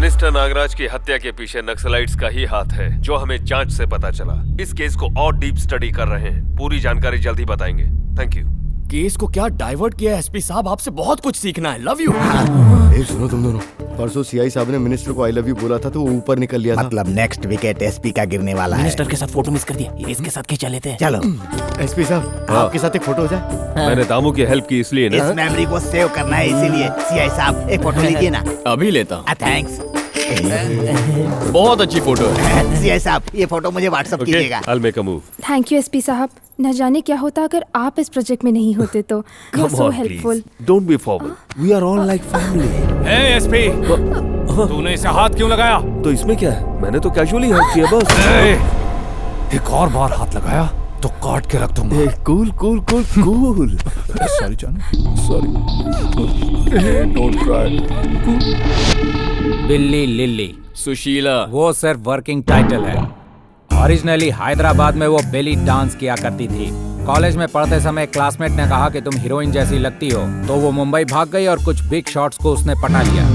Minister Nagraj की हत्या के पीछे नक्सलाइट्स का ही हाथ है, जो हमें जांच से पता चला। इस केस को और डीप स्टडी कर रहे हैं, पूरी जानकारी जल्दी बताएंगे। Thank you. केस को क्या डाइवर्ट किया एसपी साहब, आपसे बहुत कुछ सीखना है। Love you. सुनो तुम दोनों, परसों सीआई साहब ने मिनिस्टर को आई लव यू बोला था तो वो ऊपर निकल लिया था। मतलब नेक्स्ट विकेट एसपी का गिरने वाला है। मिनिस्टर के साथ फोटो मिस कर दिया, ये इसके साथ खींचा लेते हैं। चलो एसपी साहब आपके साथ एक फोटो हो जाए। मैंने दामू की हेल्प की इसलिए ना। इस मेमोरी को सेव करना है, इसीलिए सीआई साहब एक फोटो लीजिए ना। अभी लेता हूँ। थैंक्स। बहुत अच्छी फोटो है। सीआई साहब ये फोटो मुझे व्हाट्सएप कीजिएगा। I'll make a move. Thank you SP साहब। न जाने क्या होता अगर आप इस प्रोजेक्ट में नहीं होते तो। You are so helpful. Don't be forward. We are all like family. Hey SP, तूने इसे हाथ क्यों लगाया? तो इसमें क्या है? मैंने तो कैजुअली हेल्प किया बस। एक और बार हाथ लगाया तो काट के रख दूंगा। Cool cool cool cool. Sorry जान, सॉरी। Don't cry. बिल्ली लिल्ली सुशीला। वो सिर्फ वर्किंग टाइटल है। ओरिजिनली हैदराबाद में वो बेली डांस किया करती थी। कॉलेज में पढ़ते समय क्लासमेट ने कहा कि तुम हीरोइन जैसी लगती हो, तो वो मुंबई भाग गई और कुछ बिग शॉट्स को उसने पटा लिया।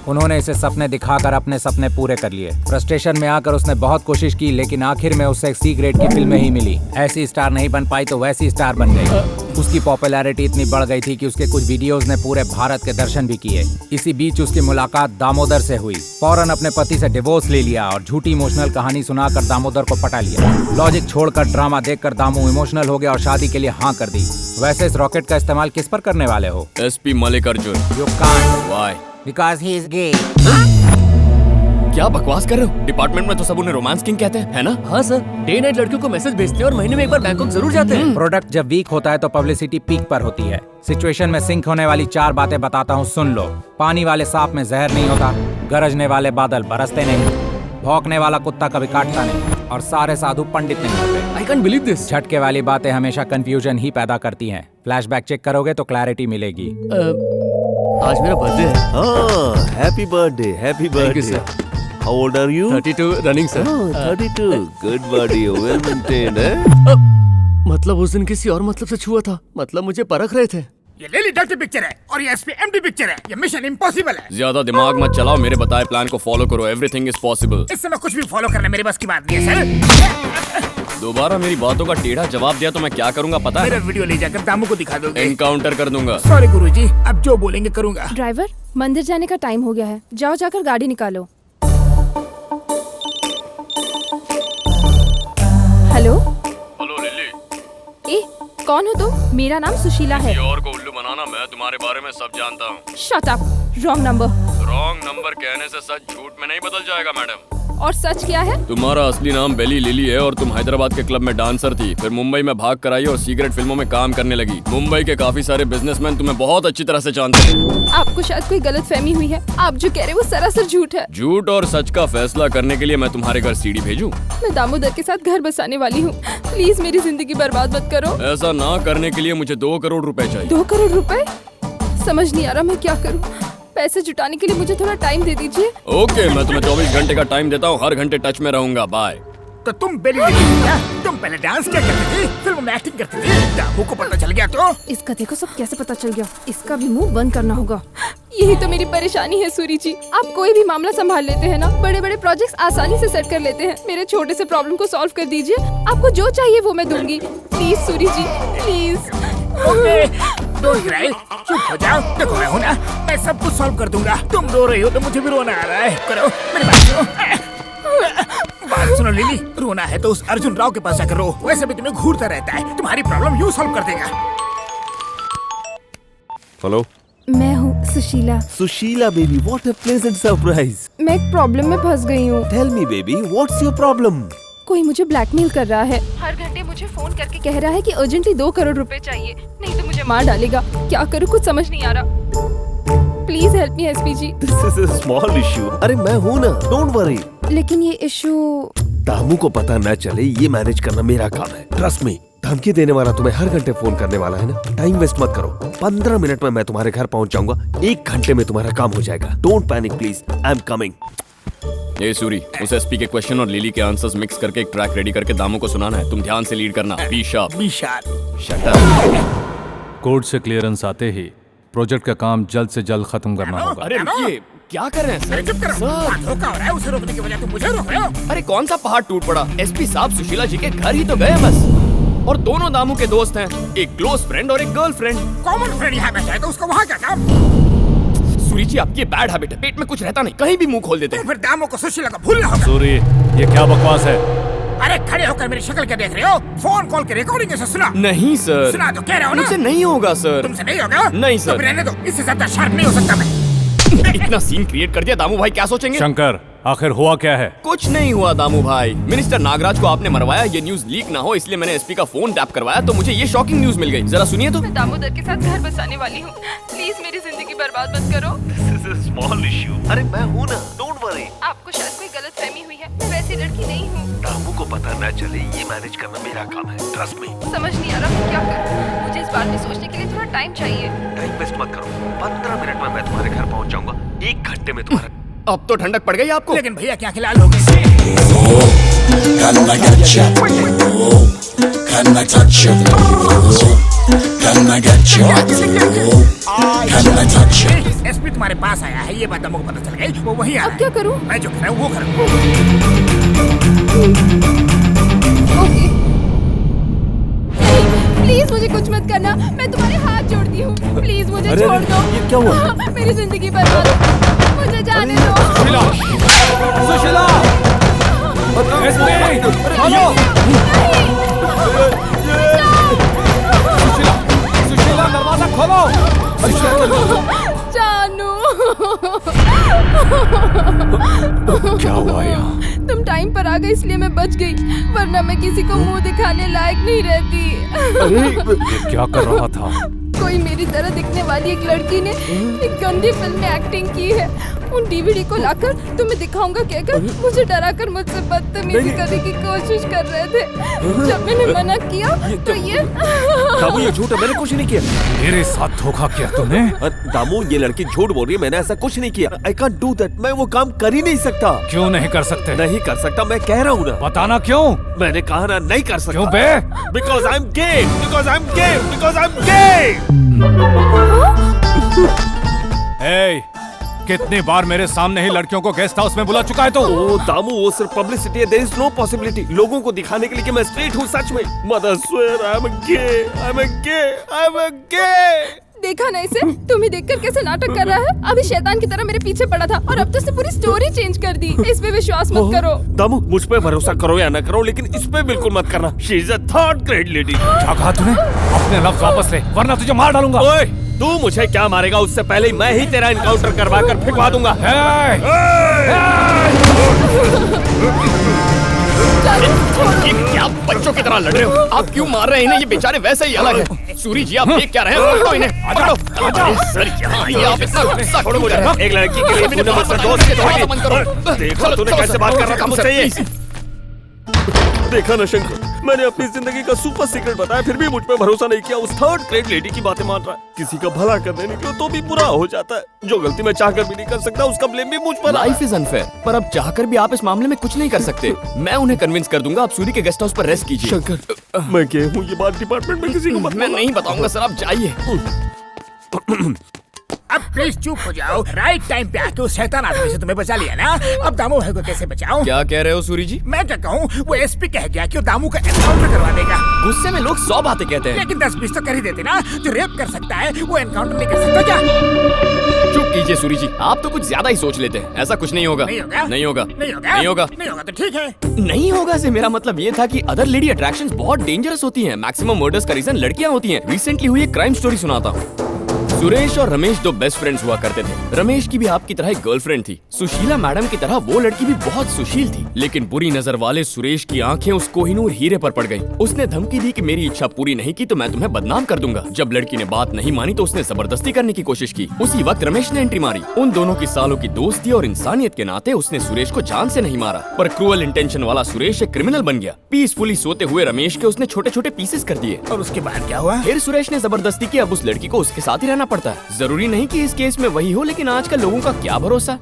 उन्होंने इसे सपने दिखाकर अपने सपने पूरे कर लिए। फ्रस्ट्रेशन में आकर उसने बहुत कोशिश की, लेकिन आखिर में उसे सी ग्रेड की फिल्में ही मिली। ऐसी स्टार नहीं बन पाई तो वैसी स्टार बन गई। उसकी पॉपुलैरिटी इतनी बढ़ गई थी कि उसके कुछ वीडियोस ने पूरे भारत के दर्शन भी किए। इसी बीच उसकी मुलाकात दामोदर से हुई। फौरन अपने पति से डिवोर्स ले लिया और झूठी इमोशनल कहानी सुनाकर दामोदर को पटा लिया। लॉजिक छोड़कर ड्रामा देखकर दामू इमोशनल हो गया और शादी के लिए हाँ कर दी। वैसे इस रॉकेट का इस्तेमाल किस पर करने वाले हो? SP Mallikarjun. You can't. Why? Because he is gay. क्या बकवास कर रहे हो? डिपार्टमेंट में तो सब उन्हें रोमांस किंग कहते हैं, है ना? हाँ सर, डे नाइट लड़कियों को मैसेज भेजते हैं और महीने में एक बार बैंकॉक जरूर जाते हैं। प्रोडक्ट जब वीक होता है तो पब्लिसिटी पीक पर होती है। सिचुएशन में सिंक होने वाली 4 बातें बताता हूँ, सुन लो। पानी वाले सांप में जहर नहीं होता, गरजने वाले बादल बरसते नहीं, भौंकने वाला कुत्ता कभी काटता नहीं, और सारे साधु पंडित नहीं होते। I can't believe this. झटके वाली बातें हमेशा कंफ्यूजन ही पैदा करती हैं। फ्लैशबैक चेक करोगे तो क्लैरिटी मिलेगी। आज मेरा बर्थडे है। Oh, happy birthday, happy birthday. sir. How old are you? 32 running sir. Oh, 32. Good body, well maintained, eh? मतलब उस दिन किसी और मतलब से छुआ था, मतलब मुझे परख रहे थे। ये लेली डर्टी पिक्चर है और ये एसपी एम्प्टी पिक्चर है। ये मिशन इम्पॉसिबल है। ज्यादा दिमाग मत चलाओ, मेरे बताए प्लान को फॉलो करो। Everything is possible. इस समय कुछ भी फॉलो करना मेरे बस की बात नहीं है सर। दोबारा मेरी बातों का टेढ़ा जवाब दिया तो मैं क्या करूंगा पता मेरा है? वीडियो ले जाकर दामू को दिखा दोगे। एनकाउंटर कर दूंगा। सॉरी गुरुजी, अब जो बोलेंगे करूंगा। ड्राइवर, मंदिर जाने का टाइम हो गया है, जाओ जाकर गाड़ी निकालो। Hello hello lily. ए, कौन हो तुम? मेरा नाम सुशीला है। किसी और को उल्लू बनाना, मैं तुम्हारे बारे में सब जानता हूँ। Shut up, wrong number. Wrong number कहने से सच झूठ में नहीं बदल जाएगा मैडम। और सच क्या है? तुम्हारा असली नाम बेली लिली है और तुम हैदराबाद के क्लब में डांसर थी, फिर मुंबई में भाग कर आई और सीक्रेट फिल्मों में काम करने लगी। मुंबई के काफी सारे बिजनेसमैन तुम्हें बहुत अच्छी तरह से जानते हैं। आपको शायद कोई गलतफहमी हुई है। आप जो कह रहे हैं वो सरासर झूठ है। झूठ और सच का फैसला करने के लिए मैं तुम्हारे घर सीढ़ी भेजूं? मैं दामोदर के साथ घर बसाने वाली हूँ। प्लीज मेरी जिंदगी बर्बाद मत करो। ऐसा ना करने के लिए मुझे 2 करोड़ रुपए चाहिए। 2 करोड़ रुपए? समझ नहीं आ रहा मैं क्या करूँ। पैसे जुटाने के लिए मुझे थोड़ा टाइम दे दीजिए। ओके, मैं तुम्हें 24 घंटे का टाइम देता हूँ, हर घंटे टच में रहूंगा। बाय। तो तुम बेली लेडी क्या? तुम पहले डांस क्या करती थी, फिल्म में एक्टिंग करती थी, दामू को पता चल गया तो? इस कथे को सब कैसे पता चल गया? इसका भी मुंह बंद करना होगा। यही तो मेरी परेशानी है सूरी जी। आप कोई भी मामला संभाल लेते हैं ना, बड़े बड़े प्रोजेक्ट्स आसानी से सेट कर लेते हैं। मेरे छोटे से प्रॉब्लम को सॉल्व कर दीजिए। आपको जो चाहिए वो मैं दूंगी। Please Suri ji, please. Don't cry, चुप हो जाओ। देखो मैं हूं ना, मैं सब कुछ सॉल्व कर दूंगा। तुम रो रही हो तो मुझे भी रोना आ रहा है। करो मेरी बात सुनो। बात सुनो लिली, रोना है तो उस अर्जुन राव के पास जाकर रो। वैसे भी तुम्हें घूरता रहता है, तुम्हारी प्रॉब्लम यूं सॉल्व कर देगा। हेलो, मैं हूँ Sushila. Sushila baby, what a pleasant surprise. मैं एक प्रॉब्लम में फंस गई हूँ। Tell me baby, what's your problem? कोई मुझे ब्लैकमेल कर रहा है। हर घंटे मुझे फोन करके कह रहा है कि अर्जेंटली 2 करोड़ रुपए चाहिए, नहीं तो मुझे मार डालेगा। क्या करूँ, कुछ समझ नहीं आ रहा। Please help me SP ji. This is a small issue. अरे मैं हूँ ना, डोंट वरी। लेकिन ये इशू दामू को पता न चले, ये मैनेज करना मेरा काम है। Trust me. धमकी देने वाला तुम्हें हर घंटे फोन करने वाला है ना, टाइम वेस्ट मत करो। 15 मिनट में मैं तुम्हारे घर पहुंच जाऊंगा। 1 घंटे में तुम्हारा काम हो जाएगा। Don't panic please, I am coming. ए सूरी, उस एसपी के क्वेश्चन और लिली के आंसर्स मिक्स करके एक ट्रैक रेडी करके दामू को सुनाना है। तुम ध्यान से लीड करना। Be sharp. Be sharp. Shut up. Court से क्लियरेंस आते ही प्रोजेक्ट का काम जल्द से जल्द खत्म करना होगा। अरे रुकिए, क्या कर रहे हैं अरे चुप करो। वहाँ धोखा हो रहा है, उसे रोकने की वजह तुम मुझे रोक रहे हो। अरे कौन सा पहाड़ टूट पड़ा? एसपी साहब सुशीला जी के घर ही तो गए बस। और दोनों दामू के दोस्त हैं, एक क्लोज फ्रेंड और एक गर्लफ्रेंड। कॉमन फ्रेंड यहाँ बैठा है तो उसको वहाँ क्या काम? सूरी जी आपकी बैड हैबिट है, पेट में कुछ रहता नहीं, कहीं भी मुंह खोल देते तो हैं। फिर दामों को सुशीला को भूलना होगा। सूरी, ये क्या बकवास है? अरे खड़े होकर मेरी शक्ल क्या देख रहे हो? फोन कॉल की रिकॉर्डिंग से सुना। नहीं सर, सुना तो कह रहा हूँ ना। मुझसे नहीं होगा सर। तुमसे नहीं होगा? नहीं सर। तो फिर रहने दो, इससे ज्यादा शार्प नहीं हो सकता मैं। इतना सीन क्रिएट कर दिया, दामू भाई क्या सोचेंगे? शंकर, आखिर हुआ क्या है? कुछ नहीं हुआ दामू भाई, मिनिस्टर नागराज को आपने मरवाया, ये न्यूज लीक ना हो इसलिए मैंने एसपी का फोन टैप करवाया तो मुझे ये शॉकिंग न्यूज मिल गई। जरा सुनिए तो। मैं दामोदर के साथ घर बसाने वाली हूँ, प्लीज मेरी जिंदगी बर्बाद मत करो। Small issue. अरे मैं हूँ ना, डोंट वरी। आपको शायद कोई गलतफहमी हुई है, मैं वैसी लड़की नहीं हूँ। दामू को पता न चले, ये मैनेज करना मेरा काम है, ट्रस्ट मी। समझ नहीं आ रहा मैं क्या करूँ, मुझे इस बारे में सोचने के लिए थोड़ा टाइम चाहिए। टाइम वेस्ट मत करो, 15 मिनट में मैं तुम्हारे घर पहुंच जाऊंगा। 1 घंटे में तुम्हारा अब तो ठंडक पड़ गई आपको। लेकिन भैया क्या खिलाल हो गई? Can I get you? Can I touch you? Can I get you? Can I touch you? SP तुम्हारे पास आया है, ये बात दामों को पता चल गई, वो वही आ रहा अब क्या है। करूँ? मैं जो कह रहा हूँ वो करो। ओके, प्लीज मुझे कुछ मत करना, मैं तुम्हारे हाथ जोड़ती हूँ, प्लीज मुझे अरे, छोड़ दो। ये क्या हुआ? मेरी जिंदगी बर्बाद, मुझे जाने दो। सुशीला, सुशीला, एसपी, हेलो, सुशीला, सुशीला, दरवाजा खोलो। जानू, क्या हुआ यहाँ? तुम टाइम पर आ गए इसलिए मैं बच गई, वरना मैं किसी को मुंह दिखाने लायक नहीं रहती। ये क्या कर रहा था? कोई मेरी तरह दिखने वाली एक लड़की ने एक गंदी फिल्म में एक्टिंग की है। उन डीवीडी को लाकर तुम्हें दिखाऊंगा कहकर मुझे डराकर मुझसे बदतमीजी करने की कोशिश कर रहे थे। जब मैंने मना किया तो ये दामू ये झूठ है, मैंने कुछ नहीं किया। मेरे साथ धोखा किया तूने? दामू ये लड़की झूठ बोल रही है, मैंने ऐसा कुछ नहीं किया। आई कांट डू दैट, मैं वो काम कर ही नहीं सकता। क्यों नहीं कर सकते? नहीं कर सकता, मैं कह रहा हूँ ना। बताना क्यों? मैंने कहा ना, नहीं कर सकता। क्यों बे? Because I'm gay, because I'm gay, because I'm gay। ए, कितनी बार मेरे सामने ही लड़कियों को गेस्ट हाउस में बुला चुका है तू? ओ दामू, वो सिर्फ पब्लिसिटी है, देयर इज नो पॉसिबिलिटी। लोगों को दिखाने के लिए कि मैं स्ट्रेट हूँ, सच में। Mother swear I am gay, I am gay, I am gay. देखा ना इसे, तुम्हें देखकर कैसे नाटक कर रहा है। अभी शैतान की तरह मेरे पीछे पड़ा था और अब तो उसने पूरी स्टोरी चेंज कर दी। इस पे विश्वास मत करो। दामू, मुझ पे भरोसा करो या न करो, लेकिन इस पे बिल्कुल मत करना। She is a third grade lady. क्या कहा तूने? अपने लफ्ज वापस ले, वरना तुझे मार डालूंगा। ओए, तू मुझे क्या मारेगा? उससे पहले ही मैं ही तेरा इनकाउंटर करवा कर फिकवा दूंगा। ये क्या बच्चों की तरह लड़ रहे हो? आप क्यों मार रहे हैं इन्हें? ये बेचारे वैसे ही अलग है। सूरी जी, आप देख क्या रहे हैं? पकड़ो इन्हें, पकड़ो। अरे सर, यहाँ ये आप इतना गुस्सा क्यों कर रहे हैं? एक लड़की के लिए तूने मुझसे दोस्त थोड़ा मन करो। देखो तूने कैसे बात कर रहा था मुझसे ये। देखा ना शंकर, मैंने अपनी जिंदगी का सुपर सीक्रेट बताया, फिर भी मुझ पे भरोसा नहीं किया। उस थर्ड ग्रेड लेडी की बातें मान रहा है। किसी का भला करने निकलो तो भी बुरा हो जाता है। जो गलती मैं चाहकर भी नहीं कर सकता, उसका ब्लेम भी मुझ पर। लाइफ इज अनफेयर, पर अब चाहकर भी आप इस मामले में कुछ नहीं कर सकते। मैं उन्हें कन्विंस कर दूंगा, आप सूरी के गेस्ट हाउस पर रेस्ट कीजिए। शंकर, मैं गया हूँ, ये बात डिपार्टमेंट में किसी को मत मैं बोलना। नहीं बताऊंगा सर, आप जाइए। अब प्लीज चुप हो जाओ। राइट टाइम पे आके उस शैतान आदमी से तुम्हें बचा लिया ना, अब दामू भाई को कैसे बचाऊं? क्या कह रहे हो सूरी जी? मैं क्या कहूँ, वो एसपी कह गया कि वो दामू का एनकाउंटर करवा देगा। गुस्से में लोग 100 बातें कहते हैं। लेकिन 10-20 तो कर ही देते ना। जो रेप कर सकता है वो एनकाउंटर नहीं कर सकता क्या? चुप कीजिए सूरी जी, आप तो कुछ ज्यादा ही सोच लेते हैं। ऐसा कुछ नहीं होगा। नहीं होगा? नहीं होगा। नहीं होगा? नहीं होगा। नहीं होगा तो ठीक है। नहीं होगा से मेरा मतलब ये था कि अदर लेडी अट्रैक्शंस बहुत डेंजरस होती हैं। मैक्सिमम मर्डर्स का रीजन लड़कियां होती हैं। रिसेंटली हुई एक क्राइम स्टोरी सुनाता हूँ। सुरेश और रमेश दो बेस्ट फ्रेंड्स हुआ करते थे। रमेश की भी आपकी तरह एक गर्लफ्रेंड थी। सुशीला मैडम की तरह वो लड़की भी बहुत सुशील थी, लेकिन बुरी नजर वाले सुरेश की आंखें उस कोहिनूर हीरे पर पड़ गईं। उसने धमकी दी कि मेरी इच्छा पूरी नहीं की तो मैं तुम्हें बदनाम कर दूंगा। जब लड़की ने बात नहीं मानी तो उसने जबरदस्ती करने की कोशिश की। उसी वक्त रमेश ने एंट्री मारी। उन दोनों की सालों की दोस्ती और इंसानियत के नाते उसने सुरेश को जान से नहीं मारा, पर क्रूअल इंटेंशन वाला सुरेश एक क्रिमिनल बन गया। पीसफुली सोते हुए रमेश के उसने छोटे छोटे पीसेस कर दिए। और उसके बाद क्या हुआ? फिर सुरेश ने जबरदस्ती की। अब उस लड़की को उसके साथ ही रहना पड़ता है। जरूरी नहीं कि इस केस में वही हो, लेकिन आजकल लोगों का क्या भरोसा।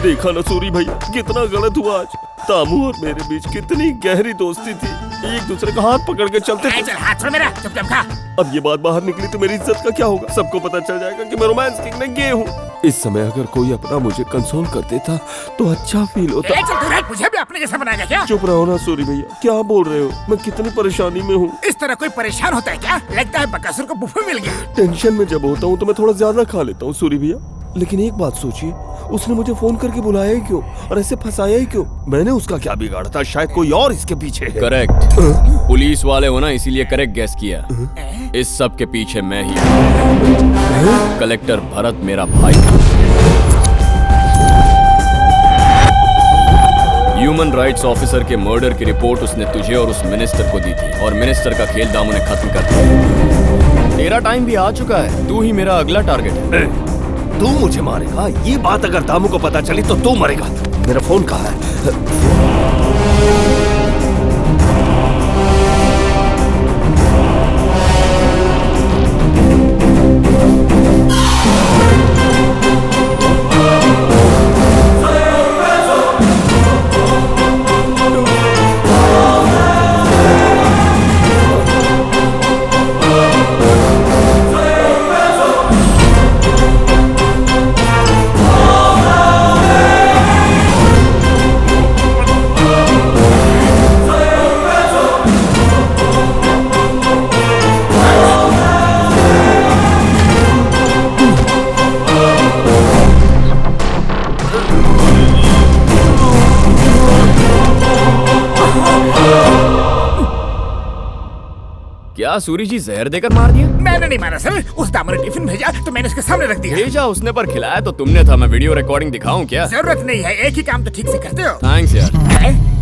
देखा ना सूरी भैया, कितना गलत हुआ आज। दामू और मेरे बीच कितनी गहरी दोस्ती थी, एक दूसरे का हाथ पकड़ के चलते थे। चल हाथ छोड़ मेरा, चुपचाप खा। अब ये बात बाहर निकली तो मेरी इज्जत का क्या होगा? सबको पता चल जाएगा कि मैं रोमांस किंग में गे हूँ। इस समय अगर कोई अपना मुझे कंसोल कर देता तो अच्छा फील होता। चल तू रह, मुझे भी अपने जैसा बनाएगा क्या? चुप रहो ना सूरी भैया, क्या बोल रहे हो? मैं कितनी परेशानी में हूँ। इस तरह कोई परेशान होता है क्या? लगता है बकासुर को बुफे मिल गया। टेंशन में जब होता हूँ तो मैं थोड़ा ज्यादा खा लेता हूँ सूरी भैया, लेकिन एक बात सोचिए, उसने मुझे फोन करके बुलाया ही क्यों और ऐसे फंसाया ही क्यों? मैंने उसका क्या बिगाड़ा था? शायद कोई और इसके पीछे है। करेक्ट, पुलिस वाले हो ना, इसीलिए करेक्ट गेस किया। इस सब के पीछे मैं ही हूँ। कलेक्टर भरत मेरा भाई। ह्यूमन राइट्स ऑफिसर के मर्डर की रिपोर्ट उसने तुझे और उस मिनिस्टर को दी थी, और मिनिस्टर का खेल दामू ने खत्म कर दिया। तेरा टाइम भी आ चुका है, तू ही मेरा अगला टारगेट है। तू मुझे मारेगा? ये बात अगर दामू को पता चली तो तू मरेगा। मेरा फोन कहाँ है? क्या सूरी जी जहर देकर मार दिया? मैंने नहीं मारा सर, उस दामू ने टिफिन भेजा तो मैंने उसके सामने रख दिया। भेजा उसने पर खिलाया तो तुमने था। मैं वीडियो रिकॉर्डिंग दिखाऊं क्या? जरूरत नहीं है, एक ही काम तो ठीक से करते हो। थैंक्स यार।